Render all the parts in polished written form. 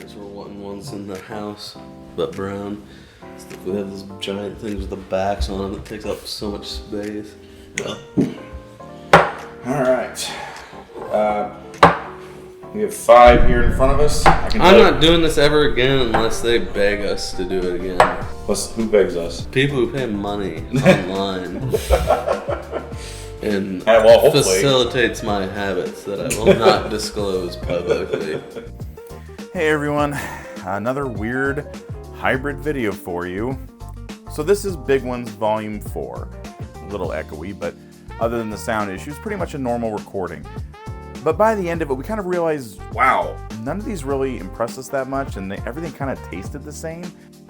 because we're wanting ones in the house, but brown. We have those giant things with the backs on them that takes up so much space. Alright. We have 5 here in front of us. I'm not doing this ever again unless they beg us to do it again. Who begs us? People who pay money online. And facilitates my habits that I will not disclose publicly. Hey everyone, another weird hybrid video for you. So this is Big Ones Volume 4. A little echoey, but other than the sound issues, pretty much a normal recording. But by the end of it, we kind of realized, wow, none of these really impressed us that much, and everything kind of tasted the same.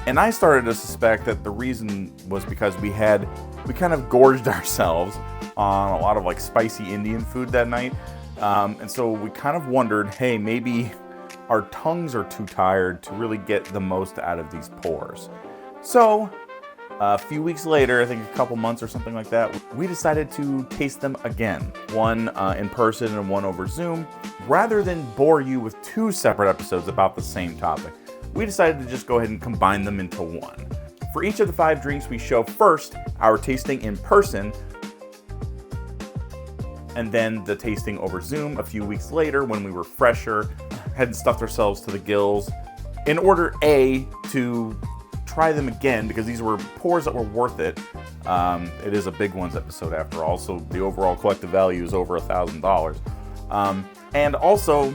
And I started to suspect that the reason was because we kind of gorged ourselves on a lot of like spicy Indian food that night. And so we kind of wondered, hey, maybe our tongues are too tired to really get the most out of these pours. So a few weeks later, I think a couple months or something like that, we decided to taste them again. One in person and one over Zoom. Rather than bore you with 2 separate episodes about the same topic, we decided to just go ahead and combine them into one. For each of the 5 drinks, we show first our tasting in person, and then the tasting over Zoom a few weeks later when we were fresher, hadn't stuffed ourselves to the gills, in order to try them again, because these were pours that were worth it. It is a Big Ones episode after all, so the overall collective value is over $1,000. And also,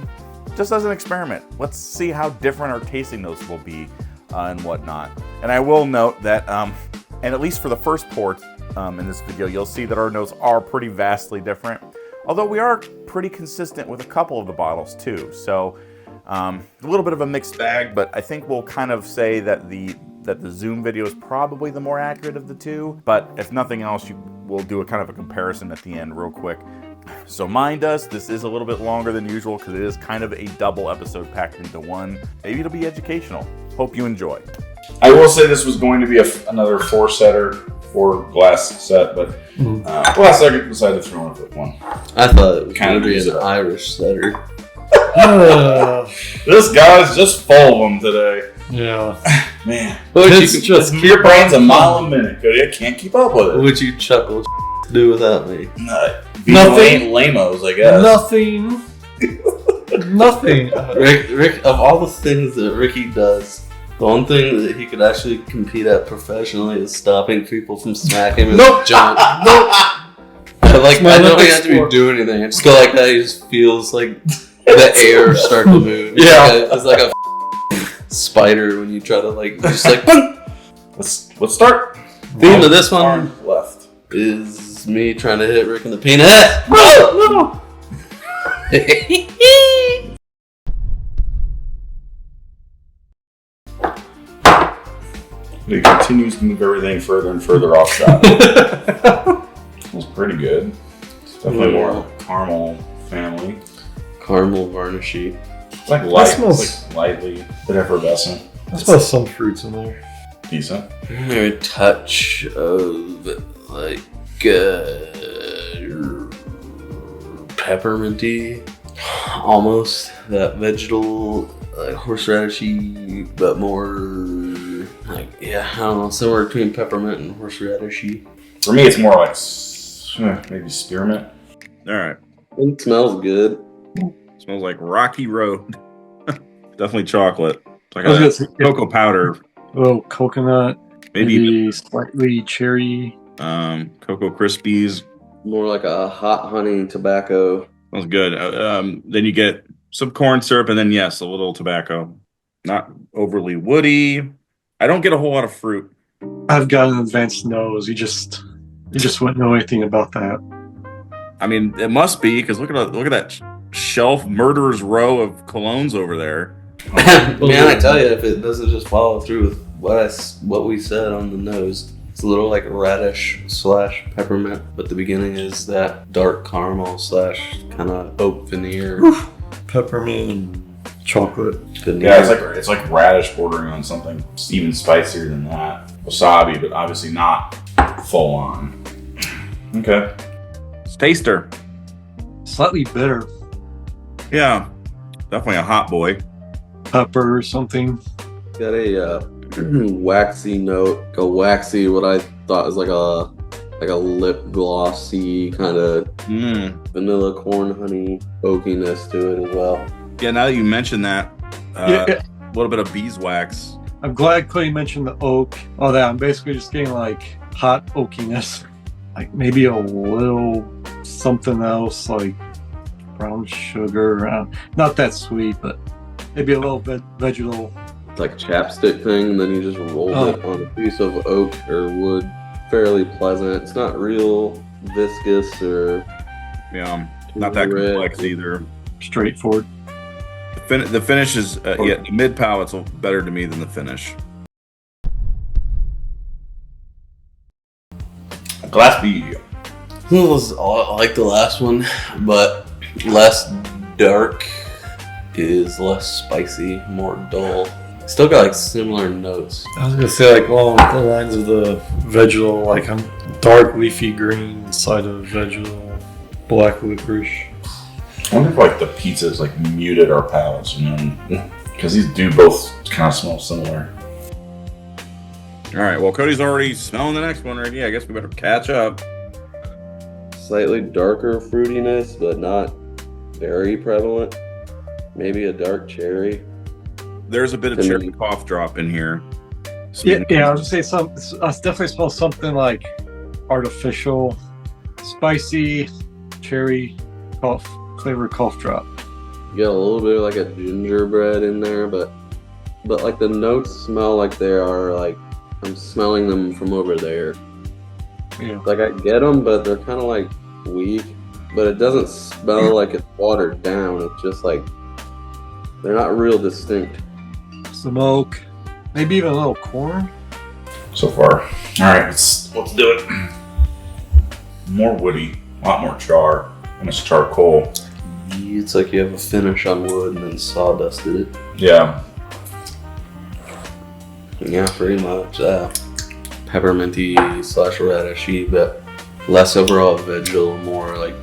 just as an experiment, let's see how different our tasting notes will be and whatnot. And I will note that, and at least for the first pour in this video, you'll see that our notes are pretty vastly different. Although we are pretty consistent with a couple of the bottles too. So a little bit of a mixed bag, but I think we'll kind of say that the Zoom video is probably the more accurate of the 2. But if nothing else, we'll do a kind of a comparison at the end real quick. So mind us, this is a little bit longer than usual because it is kind of a double episode packed into one. Maybe it'll be educational. Hope you enjoy. I will say this was going to be another 4-glass set, but last second decided to throw in a quick one. I thought it was going to be an Irish setter. This guy's just full of them today. Yeah. Man. Your brain's a mile a minute, Cody. I can't keep up with it. What would you chuckle to do without me? Nothing. Lamos, I guess. Nothing. Nothing. Rick, of all the things that Ricky does, the one thing that he could actually compete at professionally is stopping people from smacking him with junk. I don't have to be doing anything. I just go like that. He just feels like the air start to move. Yeah. It's like a spider when you try to just Let's start. Theme of this one left is me trying to hit Rick in the peanut. No. He continues to move everything further and further off shot. Smells pretty good. It's definitely more caramel family. Caramel varnishy. It's like light. It's like lightly, but effervescent. I smell some fruits in there. Decent. Maybe a touch of pepperminty, almost that vegetal horseradishy, but more I don't know, somewhere between peppermint and horseradishy. For me, it's more like maybe spearmint. All right. It smells good. Smells like Rocky Road. Definitely chocolate. It's like a cocoa powder. A little coconut. Maybe slightly cherry. Cocoa Krispies. More like a hot honey tobacco. Smells good. Then you get some corn syrup and then, yes, a little tobacco. Not overly woody. I don't get a whole lot of fruit. I've got an advanced nose. You just wouldn't know anything about that. I mean, it must be, because look at that shelf murderer's row of colognes over there. Man, I tell you, if it doesn't just follow through with what we said on the nose, it's a little like radish / peppermint, but the beginning is that dark caramel / kind of oak veneer. Peppermint and chocolate. Veneer. Yeah, it's like radish bordering on something even spicier than that. Wasabi, but obviously not full on. Okay. It's taster. Slightly bitter. Yeah, definitely a hot boy. pepper or something. Got a waxy note, a waxy, what I thought was like a lip glossy kind of vanilla corn honey oakiness to it as well. Yeah, now that you mentioned that, a little bit of beeswax. I'm glad Clay mentioned the oak. Oh, that I'm basically just getting like hot oakiness, like maybe a little something else like brown sugar. Not that sweet, but maybe a little bit vegetal. It's like a chapstick thing, and then you just roll it on a piece of oak or wood. Fairly pleasant. It's not real viscous or not that complex either. Straightforward. The finish is the mid palate's better to me than the finish. Glass B. It was like the last one, but less dark, is less spicy, more dull. Still got like similar notes. I was gonna say like along the lines of the vegetal, like I'm dark leafy green side of vegetal, black licorice. I wonder if like the pizzas like muted our palates, because these do both kind of smell similar. All right, well, Cody's already smelling the next one already. I guess we better catch up. Slightly darker fruitiness, but not very prevalent. Maybe a dark cherry. There's a bit of cherry cough drop in here. Yeah, I was gonna say I definitely smell something like artificial, spicy, cherry flavored cough drop. You got a little bit of like a gingerbread in there, but like the notes smell like they are like I'm smelling them from over there. Yeah. Like I get them, but they're kind of like weak. But it doesn't smell like it's watered down. It's just like they're not real distinct. Smoke, maybe even a little corn. So far. All right, let's do it. More woody, a lot more char, and it's charcoal. It's like you have a finish on wood and then sawdusted it. Yeah. Yeah, pretty much. Pepperminty / radishy, but less overall vegetal, more like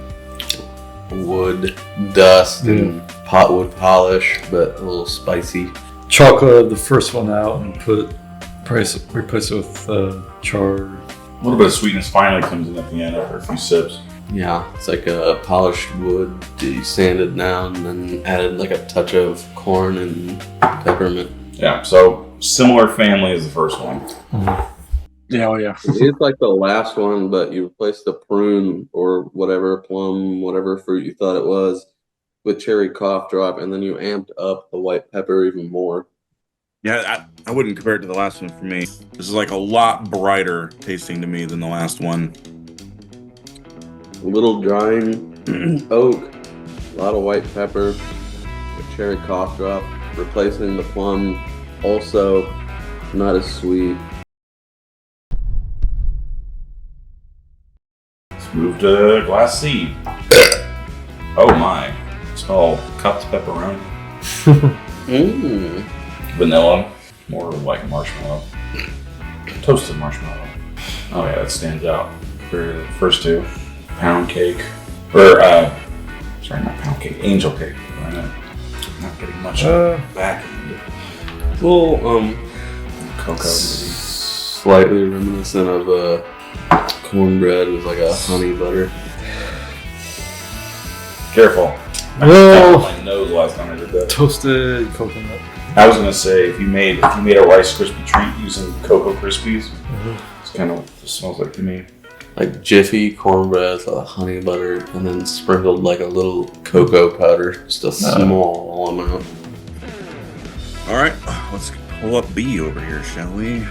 wood, dust, and potwood polish, but a little spicy. Chocolate, the first one out, and replace it with char. A little bit of sweetness finally comes in at the end after a few sips. Yeah, it's like a polished wood, sanded down, and then added like a touch of corn and peppermint. Yeah, so similar family as the first one. Mm-hmm. Yeah, oh yeah. It's like the last one, but you replaced the prune or whatever plum, whatever fruit you thought it was, with cherry cough drop, and then you amped up the white pepper even more. Yeah, I wouldn't compare it to the last one for me. This is like a lot brighter tasting to me than the last one. A little drying oak, a lot of white pepper, with cherry cough drop, replacing the plum, also not as sweet. Let's move to glass C. Oh my. Smell cupped pepperoni. Vanilla. More like marshmallow. Toasted marshmallow. Oh yeah, that stands out for the first two. Pound cake. Or, sorry, not pound cake. Angel cake. I'm not getting much back. A little, Cocoa. slightly reminiscent of cornbread with like a honey butter. Careful. Well, My nose last time I did that. toasted coconut. I was gonna say if you made a Rice Krispie treat using Cocoa Krispies, it's kind of what this smells like to me. Like Jiffy cornbread with a honey butter, and then sprinkled like a little cocoa powder, just a small amount. All right, let's pull up B over here, shall we?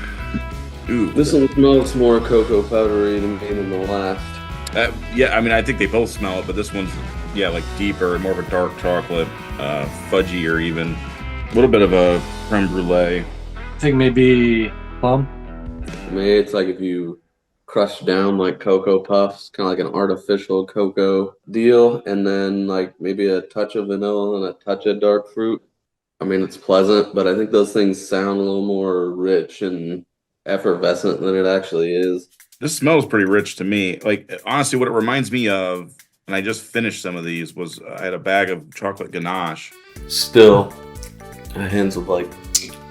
Ooh, This one smells more cocoa powdery than the last. yeah, I mean, I think they both smell it, but this one's like deeper, more of a dark chocolate, fudgier even. A little bit of a creme brulee. I think maybe plum. Maybe it's like if you crush down like Cocoa Puffs, kind of like an artificial cocoa deal, and then like maybe a touch of vanilla and a touch of dark fruit. I mean, it's pleasant, but I think those things sound a little more rich and effervescent than it actually is. This smells pretty rich to me. Like, honestly, what it reminds me of, and I just finished some of these, was I had a bag of chocolate ganache. Still, hints of like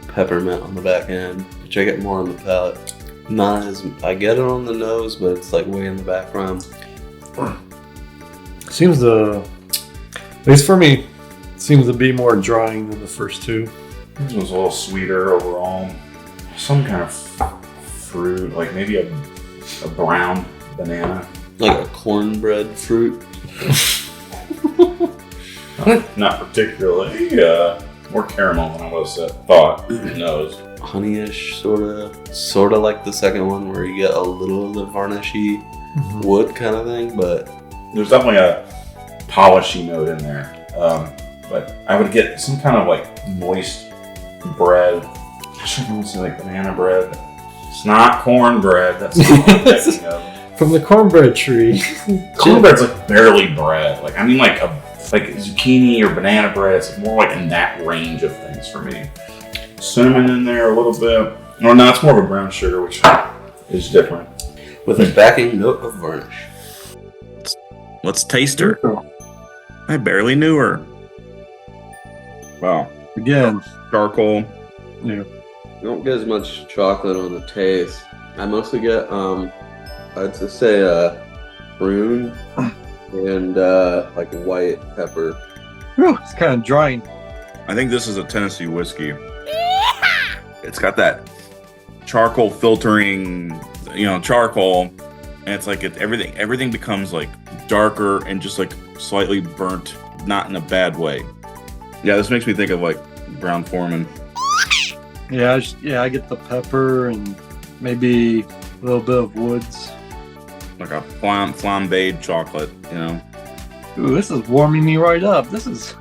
peppermint on the back end, which I get more on the palate. Not as I get it on the nose, but it's like way in the background. Seems to, at least for me, seems to be more drying than the first two. This was a little sweeter overall. Some kind of fruit, like maybe a brown banana. Like a cornbread fruit. Not particularly. More caramel than I was thought. Nose. Honeyish, sort of like the second one, where you get a little of the varnishy wood kind of thing, but there's definitely a polishy note in there. But I would get some kind of like moist bread. I should want to say like banana bread. It's not cornbread. That's not what I'm thinking of. From the cornbread tree. Cornbread's like barely bread. Like I mean like zucchini or banana bread. It's more like in that range of things for me. Cinnamon in there a little bit. Or no, it's more of a brown sugar, which is different. with a backing note of varnish. Let's taste her. I barely knew her. Wow. Again, Charcoal. yeah. You don't get as much chocolate on the taste. I mostly get, I'd just say, prune and, like white pepper. Whew, it's kind of drying. I think this is a Tennessee whiskey. It's got that charcoal filtering, charcoal, and it's like everything becomes like darker and just like slightly burnt, not in a bad way. Yeah, this makes me think of like Brown Foreman. Yeah, I get the pepper and maybe a little bit of woods. Like a flambéed chocolate, Ooh, this is warming me right up. This is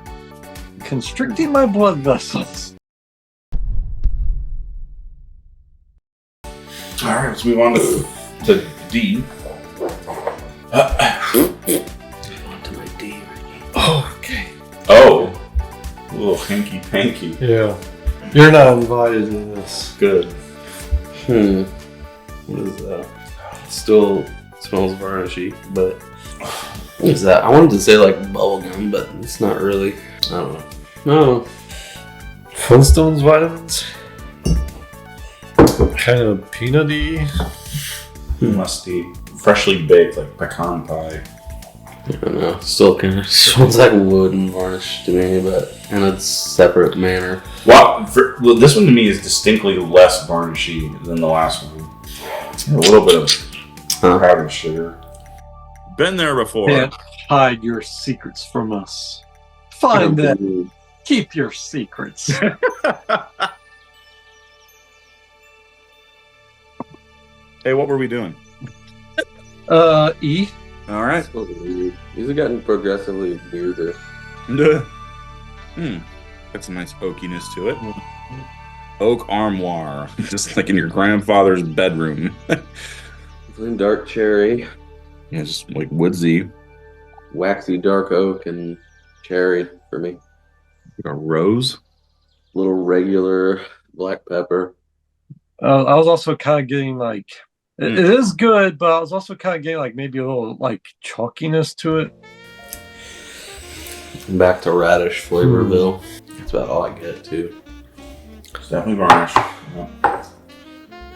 constricting my blood vessels. All right, let's move on to D. On to my D. Oh, okay. Oh, a little hanky panky. Yeah. You're not invited to this. Good. What is that? Still smells varnishy, but what is that? I wanted to say like bubblegum, but it's not really. I don't know. No. Flintstones vitamins? Kind of peanutty. Musty. Freshly baked, like pecan pie. I don't know. Still kind of smells like wood and varnish to me, but in a separate manner. Well, this one to me is distinctly less varnishy than the last one. A little bit of powdered sugar. Been there before. Can't hide your secrets from us. Find them. Keep your secrets. Hey, what were we doing? E. All right. These are getting progressively weirder. Got some nice oakiness to it. Oak armoire, just like in your grandfather's bedroom. Dark cherry, Yeah, just like woodsy. waxy dark oak, and cherry for me. Like a rose. Little regular black pepper. I was also kind of getting like, it is good, but I was also kind of getting like maybe a little like chalkiness to it. Back to radish flavor, Bill. That's about all I get too. It's definitely varnish. Yeah.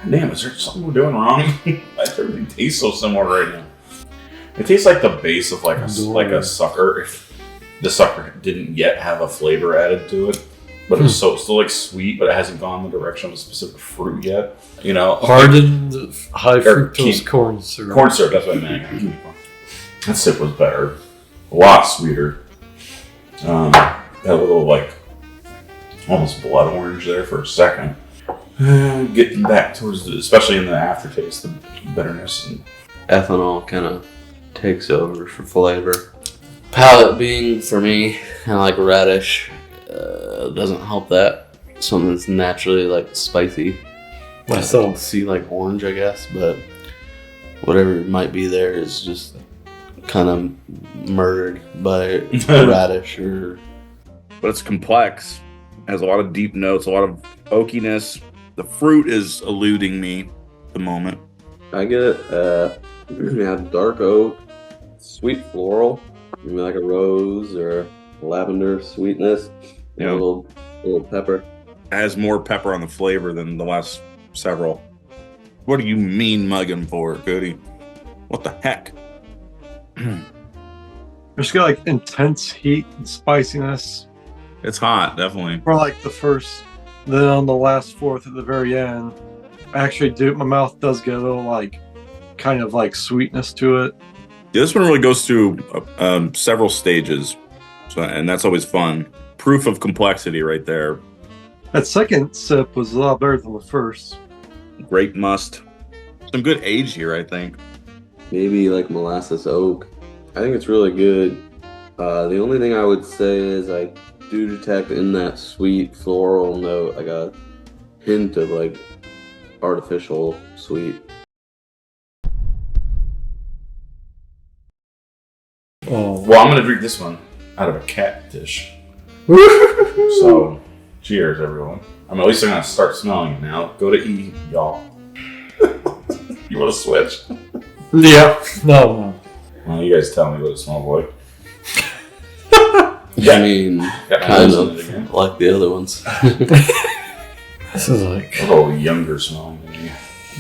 Damn, is there something we're doing wrong? Everything tastes so similar right now. It tastes like the base of like a sucker. If the sucker didn't yet have a flavor added to it, but it's still like sweet, but it hasn't gone the direction of a specific fruit yet. Hardened high fructose corn syrup. Corn syrup. That's what I meant. That sip was better, a lot sweeter. That little like almost blood orange there for a second. Getting back towards especially in the aftertaste, the bitterness and Ethanol kind of takes over for flavor. Palate being for me kind of like radish doesn't help that. Something that's naturally like spicy. Myself. See like orange, I guess, but whatever might be there is just kind of murdered by radish or. But it's complex. Has a lot of deep notes, a lot of oakiness. The fruit is eluding me at the moment. I get dark oak, sweet floral, maybe like a rose or lavender sweetness. Yeah. A little A little pepper. Has more pepper on the flavor than the last several. What do you mean mugging for, Cody? What the heck? It's got like intense heat and spiciness It's hot, definitely. for like the first, then on the last fourth at the very end. Actually, my mouth does get a little like, kind of like sweetness to it. Yeah, this one really goes through several stages, so, and that's always fun. Proof of complexity right there. That second sip was a lot better than the first. Grape must. Some good age here, I think. Maybe like molasses oak. I think it's really good. The only thing I would say is I do detect in that sweet floral note like a hint of like artificial sweet. Oh, Well, I'm gonna drink this one out of a cat dish. So, cheers, everyone. I mean, at least I'm gonna start smelling it now. Go to E, y'all. You want to switch? yeah. No. Well, you guys tell me what it smells like. I mean, Got my kind nose in it of again. like the other ones. This is like, A little younger smelling than me.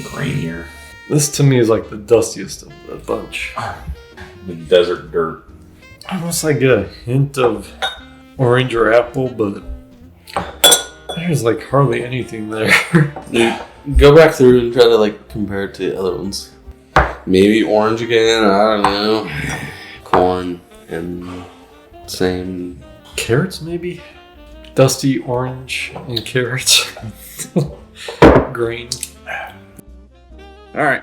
Grainier. this to me is like the dustiest of the bunch. The desert dirt. Almost like a hint of orange or apple, but there's like hardly anything there. Go back through and try to like compare it to the other ones. Maybe orange again. I don't know. Corn and same. Carrots, maybe? Dusty orange and carrots. Green. All right,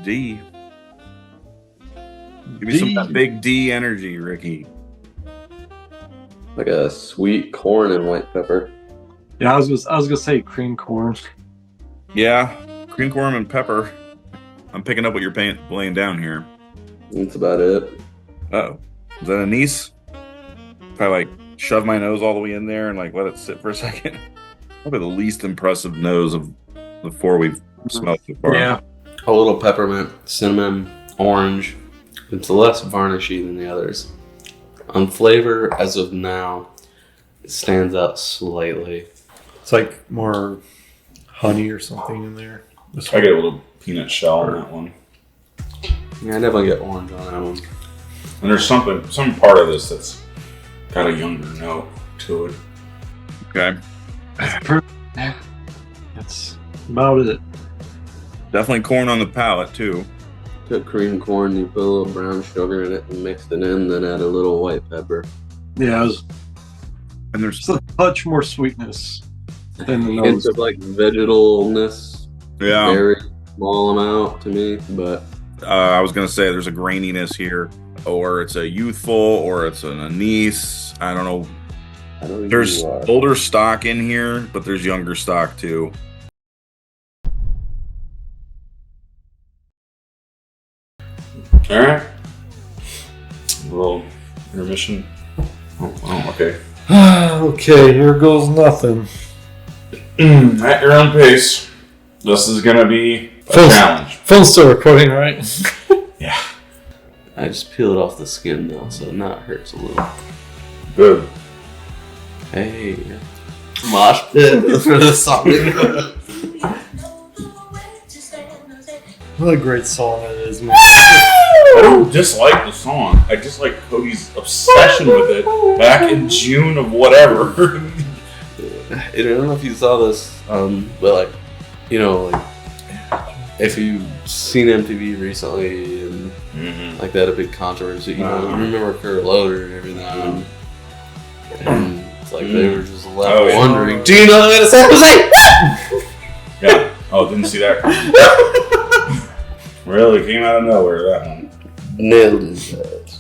D. Give me some of that big D energy, Ricky. Like a sweet corn and white pepper. Yeah, I was gonna say cream corn. Yeah, cream corn and pepper. I'm picking up what you're laying down here. That's about it. Uh-oh. Is that anise? If I like shove my nose all the way in there and like let it sit for a second. Probably the least impressive nose of the four we've smelled so far. Yeah. A little peppermint, cinnamon, orange. It's less varnishy than the others. On flavor, as of now, it stands out slightly. It's like more honey or something in there. This I get a little peanut shell on that one. Yeah, I definitely get orange on that one. And there's some part of this that's got a younger note to it. Okay. That's about it. Definitely corn on the palate too. Took cream corn, you put a little brown sugar in it and mixed it in, then add a little white pepper. Yeah, it was And there's just a touch more sweetness than the Hint nose. of like vegetalness, yeah. very small amount to me, but I was gonna say there's a graininess here, or it's a youthful, or it's an anise. I don't know. I don't know. There's older stock in here, but there's younger stock too. All right. A little intermission. Oh, okay. Okay, here goes nothing. At your own pace. This is gonna be a challenge. Phone's still recording, right? Yeah. I just peeled off the skin though, so now it hurts a little. Good. Hey, mosh pit for the song. What a great song it is, man. I don't dislike the song. I dislike Cody's obsession with it back in June of whatever. I don't know if you saw this, but like, you know, like if you've seen MTV recently and like that a big controversy, you know, remember Kurt Loder and everything, and it's like they were just left wondering, do you know that it's San Jose? Yeah. Oh, didn't see that coming. Really came out of nowhere, that one. Nailed it.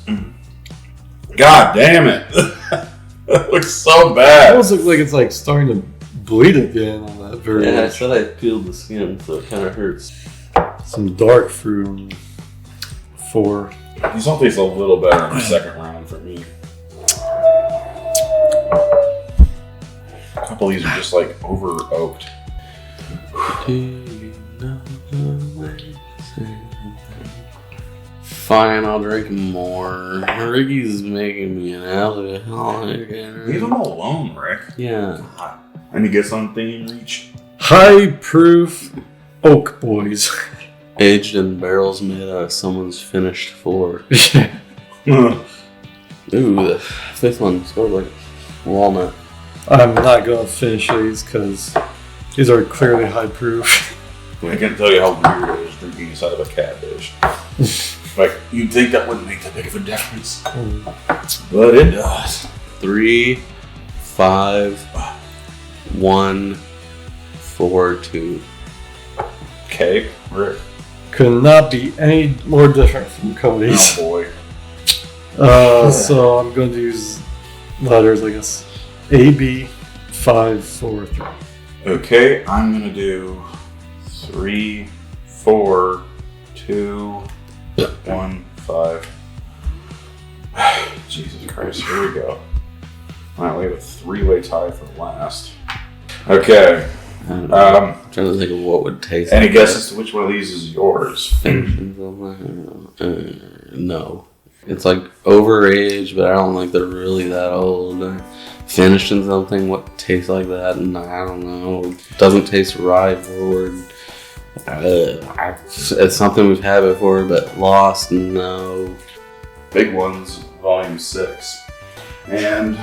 God damn it. That looks so It bad. almost looks like it's like starting to bleed again on that very Yeah, I edge. said I peeled the skin, so it kind of hurts. Some dark fruit. 4. These all taste a little better in the second round for me. A couple of these are just like over oaked. Do you know the way to say Fine, I'll drink more. Ricky's making me an alcoholic. Leave him alone, Rick. Yeah. I need to get something reach. High proof oak boys. Aged in barrels made out of someone's finished floor. Yeah. Ooh, the fifth one smells like walnut. I'm not gonna finish these because these are clearly high proof. I can't tell you how weird it is drinking inside of a cat dish. Like, you'd think that wouldn't make that big of a difference. But it does. 3, 5, 1, 4, 2. Okay, Rick. Could not be any more different from Cody's. Oh boy. So I'm going to use letters, I guess. A, B, 5, 4, 3. Okay, I'm gonna do 3, 4, 2, 1, 5. Jesus Christ, here we go. Alright, we have a 3-way tie for last. Okay. I'm trying to think of what would taste Any like guess as to which one of these is yours? No. It's like overaged, but I don't think they're really that old. Finished in something, what tastes like that? And I don't know. It doesn't taste rye forward. It's something we've had before, but lost. No. Big Ones, Volume 6. And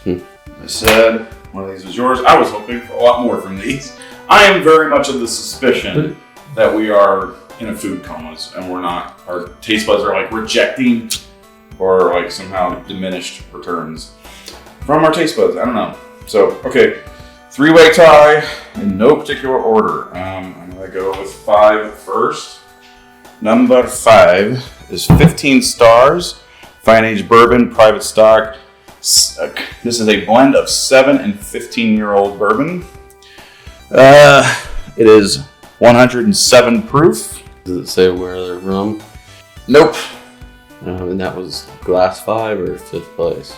I said one of these was yours. I was hoping for a lot more from these. I am very much of the suspicion that we are in a food comas and we're not. Our taste buds are like rejecting or like somehow diminished returns from our taste buds. I don't know. So, okay. 3-way tie in no particular order. I'm going to go with 5 first. Number 5 is 15 stars. Fine aged bourbon, private stock. This is a blend of 7 and 15-year-old bourbon. It is 107 proof. Does it say where they're from? Nope. And that was glass 5 or 5th place?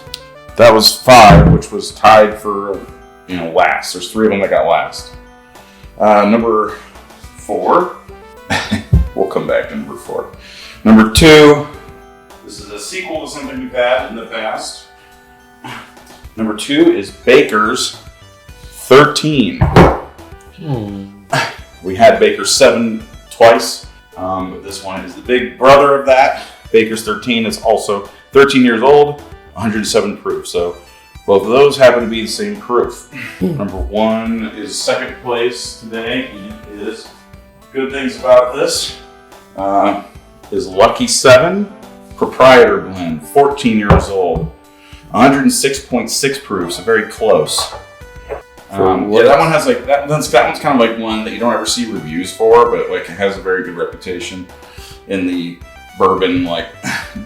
That was 5, which was tied for last. There's 3 of them that got last. Number 4. We'll come back to number 4. Number 2. This is a sequel to something we've had in the past. Number 2 is Baker's 13. We had Baker's 7 twice, but this one is the big brother of that. Baker's 13 is also 13 years old, 107 proof. So both of those happen to be the same proof. Number 1 is second place today, and it is good things about this. Is Lucky 7 Proprietor Blend, 14 years old, 106.6 proof, so very close. Yeah, that one has that one's kind of like one that you don't ever see reviews for, but like it has a very good reputation in the bourbon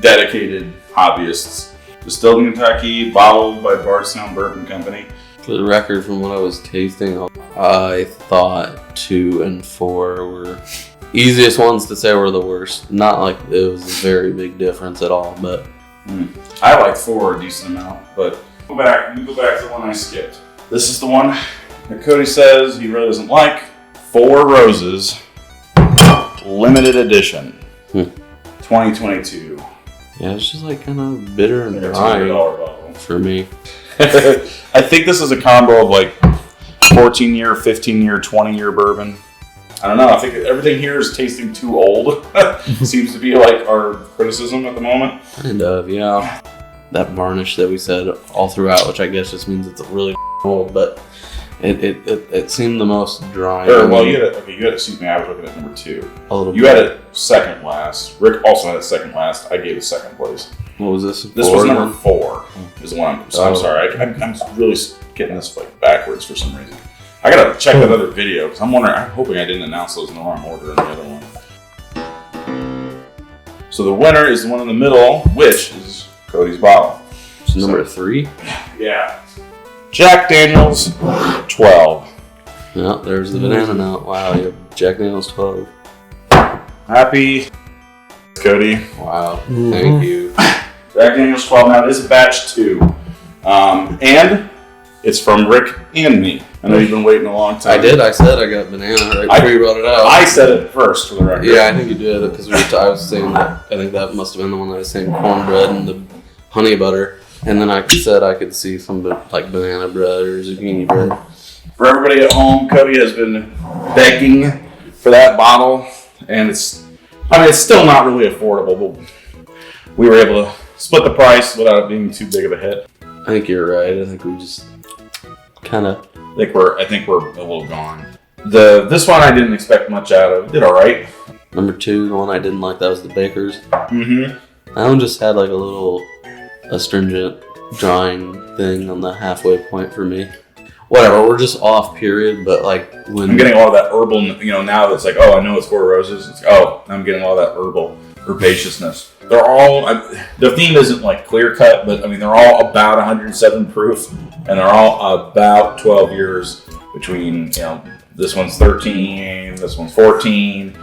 dedicated hobbyists. Distilled in Kentucky, bottled by Bardstown Bourbon Company. For the record, from what I was tasting, I thought 2 and 4 were easiest ones to say were the worst. Not like it was a very big difference at all, but I like 4 a decent amount. But we go back to the one I skipped. This is the one that Cody says he really doesn't like. 4 Roses, limited edition, 2022. Yeah, it's just kind of bitter and Like a dry $200 bottle for me. I think this is a combo of 14-year, 15-year, 20-year bourbon. I don't know. I think everything here is tasting too old. Seems to be our criticism at the moment. Kind of, yeah. That varnish that we said all throughout, which I guess just means it's really old, but it seemed the most dry. You had excuse me, I was looking at number 2. A little You bit. had it second last. Rick also had it second last. I gave it second place. What was this? This was number 4. Is the one. I'm sorry. I'm really getting this backwards for some reason. I gotta check that other video because I'm hoping I didn't announce those in the wrong order in the other one. So the winner is the one in the middle, which is Cody's bottle. It's number 3? Yeah. Jack Daniel's 12. Yeah, there's the banana now. Wow, you have Jack Daniel's 12. Happy Cody. Wow, thank you. Jack Daniel's 12. Now it is a batch 2. And it's from Rick and me. I know you've been waiting a long time. I did. I said I got banana right before you brought it out. I said it first for the record. Yeah, I think you did because I was saying that. I think that must have been the one that I was saying cornbread and the honey butter, and then I said I could see some like banana bread or zucchini bread. For everybody at home, Cody has been begging for that bottle, and it's still not really affordable, but we were able to split the price without it being too big of a hit. I think you're right. I think we just kind of. I think we're a little gone. This one I didn't expect much out of. It did all right. Number 2, the one I didn't like, that was the Baker's. Mm-hmm. That one just had like a little astringent drying thing on the halfway point for me. Whatever, we're just off, period. But like when I'm getting all that herbal, now that's like, oh, I know it's 4 Roses. It's, oh, I'm getting all that herbal herbaceousness. They're all, the theme isn't like clear cut, but I mean, they're all about 107 proof, and they're all about 12 years between, this one's 13, this one's 14,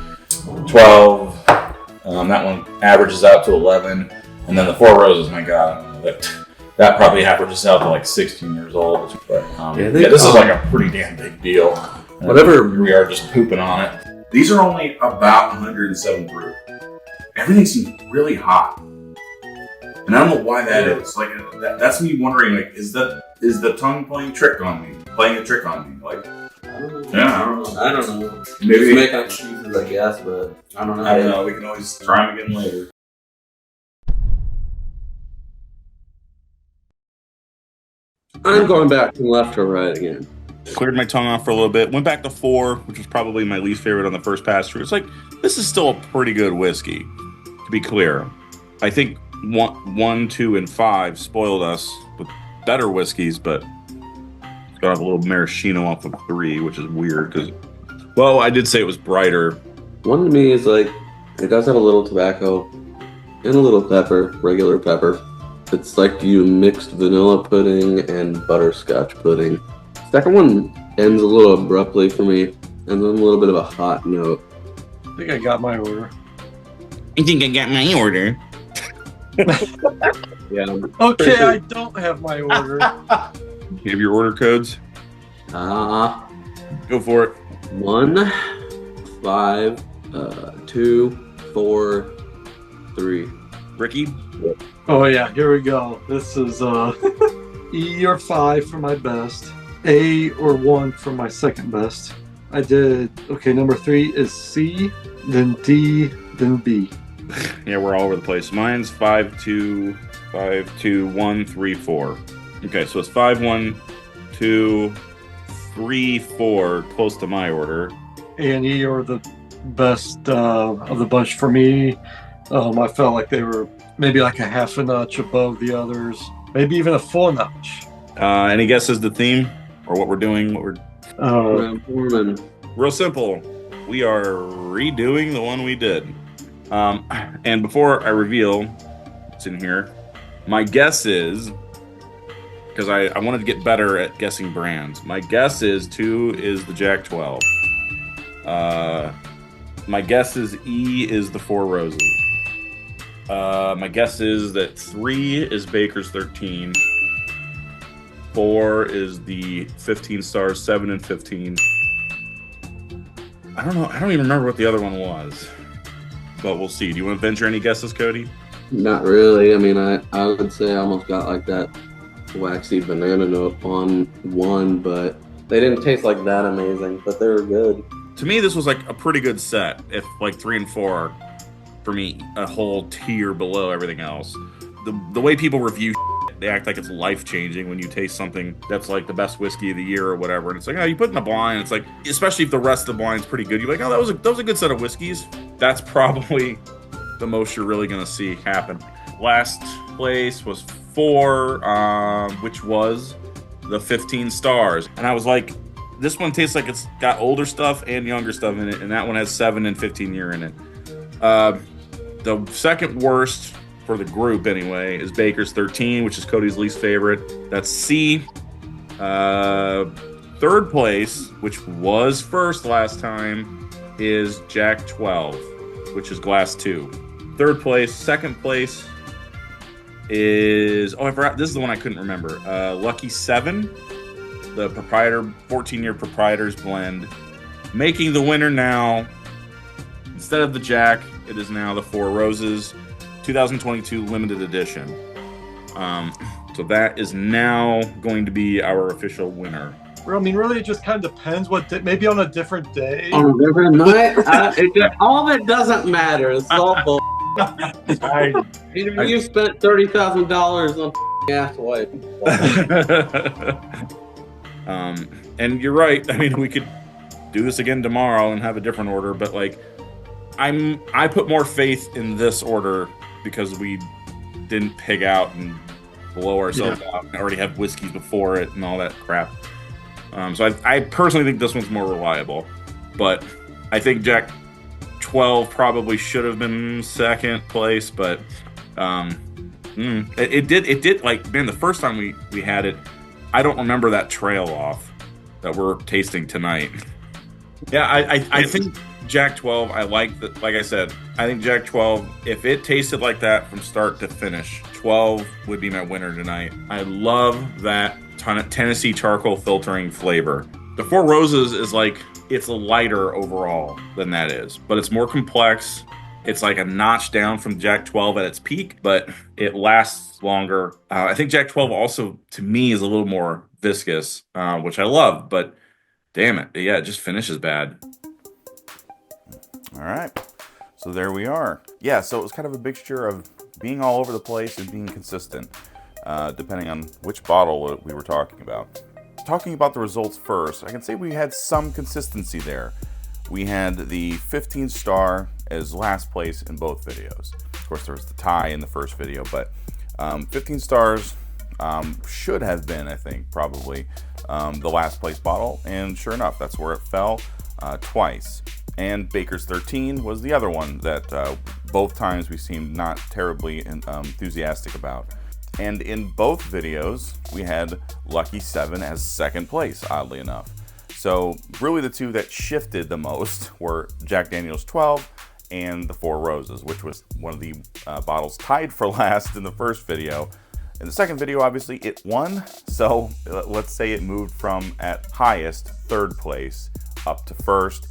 12. That one averages out to 11, and then the 4 Roses, my God, that probably averages out to like 16 years old. But this is like a pretty damn big deal. Whatever. Here we are just pooping on it. These are only about 107 proof. Everything seems really hot, and I don't know why that is. Like that's me wondering, like, is the tongue playing a trick on me? Like, I don't know. Maybe just making excuses, I guess, but I don't know. I don't know. We can always try them again later. I'm going back from left to right again. Cleared my tongue off for a little bit. Went back to 4, which was probably my least favorite on the first pass through. It's like, this is still a pretty good whiskey, to be clear. I think 1, 2, and 5 spoiled us with better whiskeys, but got off a little maraschino off of 3, which is weird because, well, I did say it was brighter. 1 to me is like, it does have a little tobacco and a little pepper, regular pepper. It's like you mixed vanilla pudding and butterscotch pudding. Second one ends a little abruptly for me, and then a little bit of a hot note. I think I got my order. I think I got my order. Yeah. Okay, I don't have my order. You have your order codes? Go for it. 1, 5, 2, 4, 3. Ricky? Oh yeah, here we go. This is E or 5 for my best. A or 1 for my second best. I did, number 3 is C, then D, then B. Yeah, we're all over the place. Mine's 5, 2, 5, 2, 1, 3, 4. Okay, so it's 5, 1, 2, 3, 4, close to my order. A and E are the best of the bunch for me. I felt like they were maybe like a half a notch above the others, maybe even a full notch. Any guesses the theme or what we're doing? Real simple. We are redoing the one we did. And before I reveal what's in here, my guess is, because I wanted to get better at guessing brands, my guess is 2 is the Jack 12. My guess is E is the 4 Roses. My guess is that 3 is Baker's 13. 4 is the 15 stars, 7 and 15. I don't know. I don't even remember what the other one was. But we'll see. Do you want to venture any guesses, Cody? Not really. I mean, I would say I almost got like that waxy banana note on 1, but they didn't taste like that amazing, but they were good. To me, this was like a pretty good set. If like 3 and 4 are, for me, a whole tier below everything else. The way people review they act like it's life-changing when you taste something that's like the best whiskey of the year or whatever. And it's like, oh, you put in a blind. It's like, especially if the rest of the blind's pretty good, you're like, oh, that was a good set of whiskeys. That's probably the most you're really going to see happen. Last place was 4, which was the 15 stars. And I was like, this one tastes like it's got older stuff and younger stuff in it. And that one has 7 and 15 year in it. The second worst for the group anyway is Baker's 13, which is Cody's least favorite. That's C. Third place, which was first last time, is Jack 12, which is Glass 2. Third place. Second place is, I forgot, this is the one I couldn't remember. Lucky 7, the 14-year Proprietor's blend, making the winner now. Instead of the Jack, it is now the Four Roses 2022 limited edition. So that is now going to be our official winner. Well, I mean, really, it just kind of depends. Maybe on a different day. On a different night, all of it doesn't matter. It's all bull. You spent $30,000 on ass wipe. And you're right. I mean, we could do this again tomorrow and have a different order, but like, I put more faith in this order because we didn't pig out and blow ourselves out and already have whiskeys before it and all that crap. So I personally think this one's more reliable, but I think Jack 12 probably should have been second place, but it did like, man, the first time we had it, I don't remember that trail off that we're tasting tonight. Yeah, I think Jack 12, I like that. Like I said, I think Jack 12, if it tasted like that from start to finish, 12 would be my winner tonight. I love that Tennessee charcoal filtering flavor. The Four Roses is like, it's lighter overall than that is, but it's more complex. It's like a notch down from Jack 12 at its peak, but it lasts longer. I think Jack 12 also, to me, is a little more viscous, which I love, but damn it. Yeah, it just finishes bad. All right. So there we are. Yeah, so it was kind of a mixture of being all over the place and being consistent, depending on which bottle we were talking about. Talking about the results first, I can say we had some consistency there. We had the 15-star as last place in both videos. Of course, there was the tie in the first video, but 15 stars should have been, I think, probably the last place bottle, and sure enough, that's where it fell twice. And Baker's 13 was the other one that both times we seemed not terribly enthusiastic about. And in both videos, we had Lucky 7 as second place, oddly enough. So really the two that shifted the most were Jack Daniel's 12 and the Four Roses, which was one of the bottles tied for last in the first video. In the second video, obviously, it won. So let's say it moved from at highest, third place, up to first,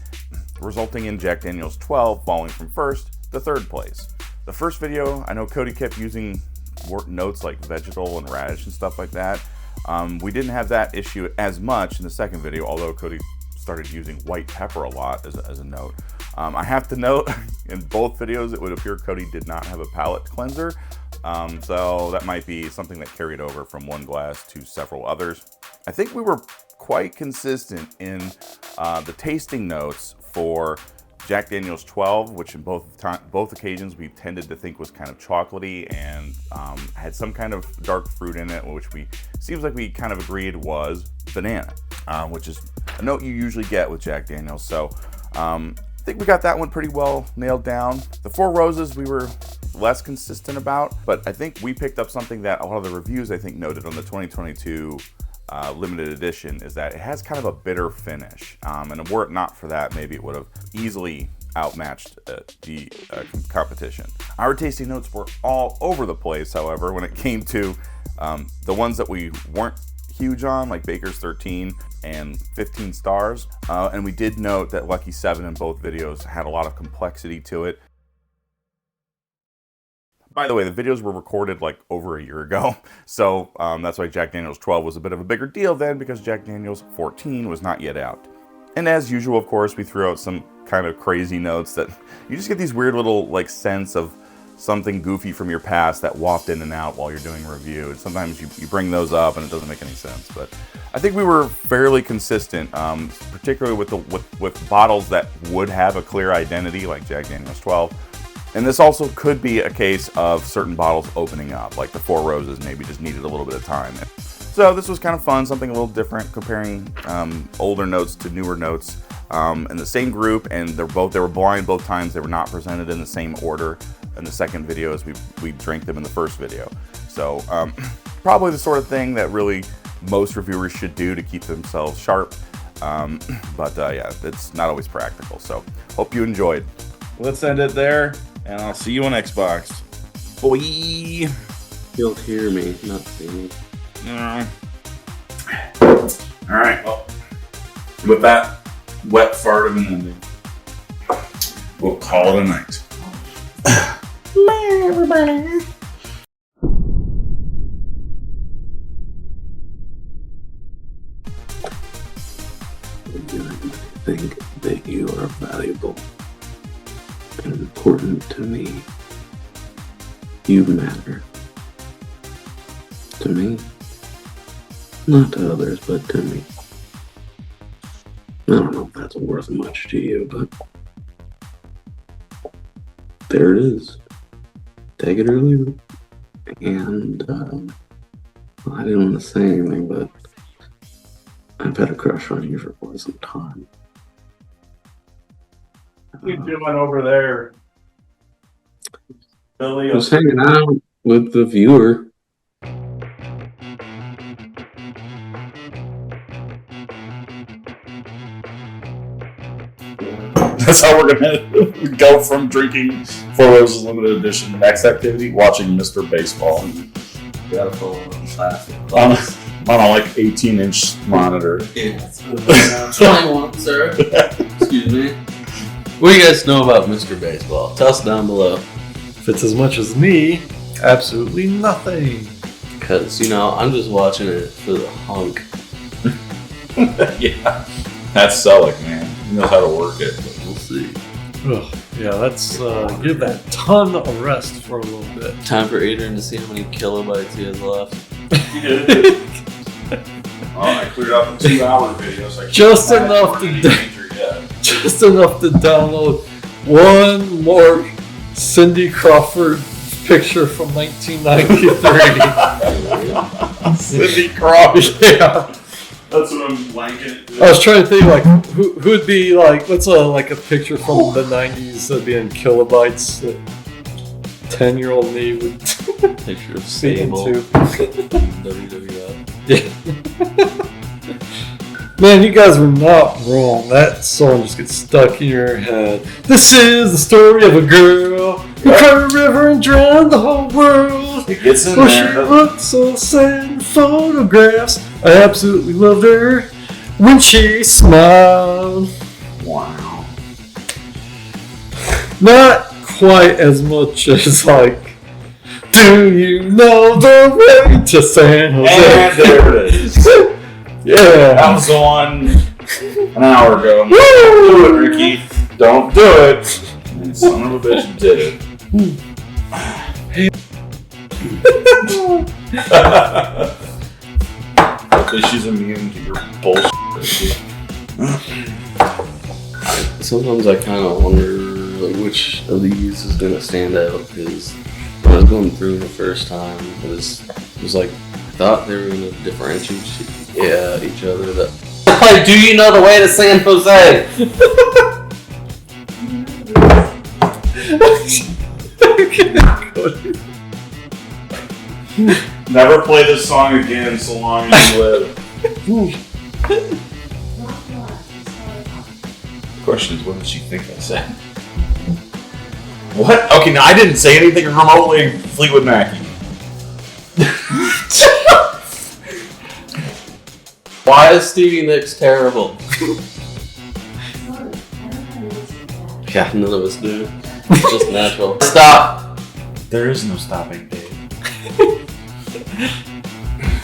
resulting in Jack Daniel's 12 falling from first to third place. The first video, I know Cody kept using notes like vegetal and radish and stuff like that. We didn't have that issue as much in the second video, although Cody started using white pepper a lot as a note. I have to note, in both videos, it would appear Cody did not have a palate cleanser, so that might be something that carried over from one glass to several others. I think we were quite consistent in the tasting notes for Jack Daniel's 12, which in both occasions we tended to think was kind of chocolatey and had some kind of dark fruit in it, which seems like we kind of agreed was banana, which is a note you usually get with Jack Daniel's. So I think we got that one pretty well nailed down. The Four Roses we were less consistent about, but I think we picked up something that a lot of the reviews I think noted on the 2022 limited edition, is that it has kind of a bitter finish, and were it not for that, maybe it would have easily outmatched the competition. Our tasting notes were all over the place, however, when it came to the ones that we weren't huge on, like Baker's 13 and 15 stars, and we did note that Lucky 7 in both videos had a lot of complexity to it. By the way, the videos were recorded like over a year ago, so that's why Jack Daniel's 12 was a bit of a bigger deal then, because Jack Daniel's 14 was not yet out. And as usual, of course, we threw out some kind of crazy notes that you just get these weird little like sense of something goofy from your past that waft in and out while you're doing a review. And sometimes you bring those up and it doesn't make any sense. But I think we were fairly consistent, particularly with bottles that would have a clear identity, like Jack Daniel's 12. And this also could be a case of certain bottles opening up, like the Four Roses maybe just needed a little bit of time. So this was kind of fun, something a little different, comparing older notes to newer notes in the same group, and they were blind both times. They were not presented in the same order in the second video as we drank them in the first video. So probably the sort of thing that really most reviewers should do to keep themselves sharp. But yeah, it's not always practical. So hope you enjoyed. Let's end it there, and I'll see you on Xbox. Boy! You'll hear me, not see me. All All right. Well, with that wet fart of an ending, we'll call it a night. Bye, everybody. I think that you are valuable and important to me. You matter. To me. Not to others, but to me. I don't know if that's worth much to you, but there it is. Take it or leave it. And I didn't want to say anything, but I've had a crush on you for quite some time. What are you doing over there? Billy, Just hanging out with the viewer. That's how we're gonna go from drinking Four Roses Limited Edition. Next activity, watching Mr. Baseball. You gotta follow on classic. On a like 18-inch monitor. Yeah, that's what I want, sir. Excuse me. What do you guys know about Mr. Baseball? Tell us down below. If it's as much as me, absolutely nothing. Because, you know, I'm just watching it for the hunk. Yeah. That's Selleck, man. He knows how to work it. We'll see. Ugh, yeah, let's give that ton a rest for a little bit. Time for Adrian to see how many kilobytes he has left. Oh, I cleared out the 2-hour video. So Just enough to download one more Cindy Crawford picture from 1993. Cindy Crawford. Yeah. That's what I'm blanking. I was trying to think like who'd be like what's a picture from the 90s that'd be in kilobytes that 10-year-old me would Picture of be Sable. into. WWF. Yeah. Man, you guys were not wrong. That song just gets stuck in your head. This is the story of a girl who cried a river and drowned the whole world. It gets in Well, she there. looked so sad in photographs. I absolutely loved her when she smiled. Wow. Not quite as much as like, do you know the way to San Jose? And there it is. Yeah. That was on an hour ago. Don't do it, Ricky. Don't do it. And son of a bitch did it. Because she's immune to your bullshit. Sometimes I kind of wonder like, which of these is going to stand out, because when I was going through the first time, it was like, I thought they were going to differentiate each other. That like, do you know the way to San Jose? Never play this song again so long as you live. The question is, what did she think I said? What? Okay, now I didn't say anything remotely Fleetwood Mac. Why is Stevie Nicks terrible? Yeah, none of us do. It's just natural. Stop! There is no stopping, Dave.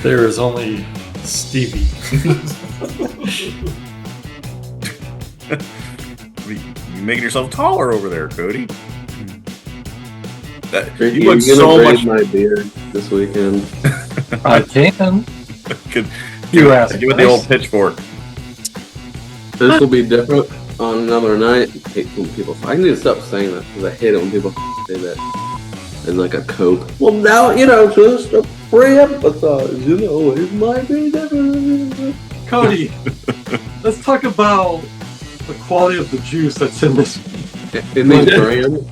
There is only Stevie. You making yourself taller over there, Cody. Ricky, You look you're so gonna much. braid my beard this weekend. I can. Could You asked. give it the old pitchfork. This will be different on another night. I hate when people. I need to stop saying that because I hate it when people say that as like a cope. Well, now just a pre-emphasize. It might be different. Cody, let's talk about the quality of the juice that's in this. In these brands,